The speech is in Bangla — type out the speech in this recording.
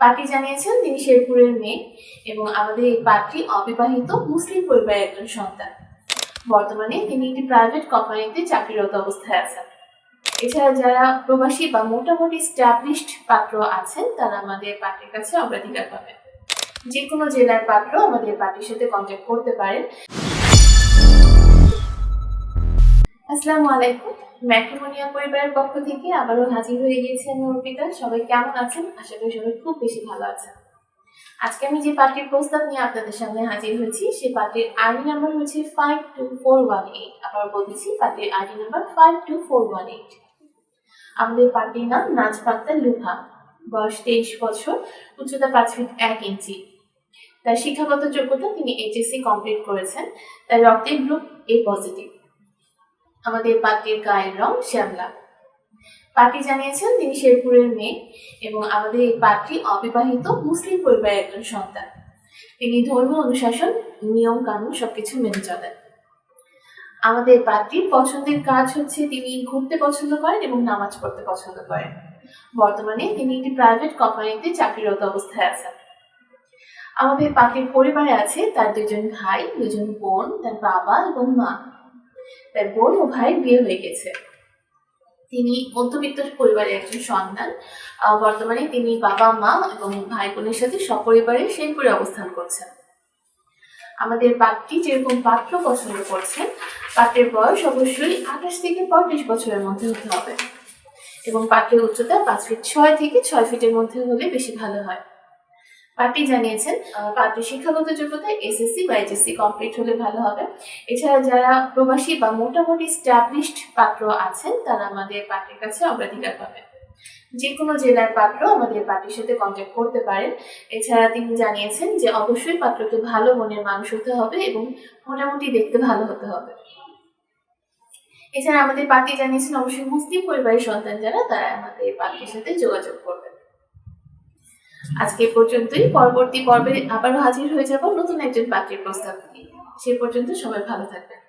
পার্টি জানিয়েছেন তিনি শেরপুরের মেয়ে এবং আমাদের এই পার্টি অবিবাহিত মুসলিম পরিবারের একজন সন্তান। বর্তমানে তিনি একটি প্রাইভেট কোম্পানিতে চাকরিরত অবস্থায় আছেন। এছাড়া যারা প্রবাসী বা মোটামুটি স্ট্যাবলিশড পাত্র আছেন তারা আমাদের পার্টির কাছে অগ্রাধিকার পাবেন। যে কোনো জেলার পাত্র আমাদের পার্টির সাথে কন্ট্যাক্ট করতে পারেন। আসসালামু আলাইকুম। ম্যাট্রিমোনিয়াল পরিবারের পক্ষ থেকে আবারও হাজির হয়ে গিয়েছি আমি অর্পিতা। সবাই কেমন আছেন? আশা করি সবাই খুব বেশি ভালো আছেন। আজকে আমি যে পার্টির প্রস্তাব নিয়ে আপনাদের সামনে হাজির হয়েছি সেই পার্টির আইডি নাম্বার হচ্ছে 52418। আবার বলতেছি, পার্টির আইডি নাম্বার 52418। আমাদের পার্টির নাম নাজপাত্তা লুহা, বয়স 23 বছর, উচ্চতা 5 ফিট 1 ইঞ্চি। তার শিক্ষাগত যোগ্যতা তিনি এইচএসসি কমপ্লিট করেছেন। তার রক্তের গ্রুপ এ পজিটিভ। আমাদের পার্টির গায়ের রং শ্যামলা। পার্টি জানিয়েছেন তিনি শেরপুরের মেয়ে এবং আমাদের এই পার্টি অবিবাহিত মুসলিম পরিবারের একজন সন্তান। তিনি ধর্মীয় অনুশাসন, নিয়ম কানুন সবকিছু মেনে চলেন। আমাদের পার্টির পছন্দের কাজ হচ্ছে তিনি ঘুরতে পছন্দ করেন এবং নামাজ পড়তে পছন্দ করেন। বর্তমানে তিনি একটি প্রাইভেট কোম্পানিতে চাকরিরত অবস্থায় আছেন। আমাদের পার্টির পরিবারে আছে তার 2জন ভাই, 2জন বোন, তার বাবা এবং মা। তার বোন ও ভাই বিয়ে হয়ে গেছে। তিনি মধ্যবিত্ত পরিবারের একজন সন্তান। বর্তমানে তিনি বাবা, মা এবং ভাই বোনের সাথে সপরিবারে শেরপুরে অবস্থান করছেন। আমাদের পাত্রী যেরকম পাত্র পছন্দ করছেন, পাত্রের বয়স অবশ্যই 28 থেকে 35 বছরের মধ্যে হতে হবে এবং পাত্রের উচ্চতা 5 ফিট 6 থেকে 6 ফিটের মধ্যে হলে বেশি ভালো হয়। পার্টি জানিয়েছেন পাত্রের শিক্ষাগত যোগ্যতা এসএসসি বা এইচএসসি কমপ্লিট হলে ভালো হবে। এছাড়া যারা প্রবাসী বা মোটামুটি স্ট্যাবলিশড পাত্র আছেন তারা আমাদের পার্টির কাছে অগ্রাধিকার পাবেন। যে কোনো জেলার পাত্র আমাদের পার্টির সাথে কন্ট্যাক্ট করতে পারেন। এছাড়া তিনি জানিয়েছেন যে অবশ্যই পাত্রকে ভালো মনের মানুষ হতে হবে এবং মোটামুটি দেখতে ভালো হতে হবে। এছাড়া আমাদের পার্টি জানিয়েছেন অবশ্যই মুসলিম পরিবারের সন্তান যারা, তারা আমাদের পার্টির সাথে যোগাযোগ করবেন। আজকে পর্যন্তই। পরবর্তী পর্বে আবারও হাজির হয়ে যাব নতুন একজন পাত্রীর প্রস্তাব নিয়ে। সে পর্যন্ত সবাই ভালো থাকবেন।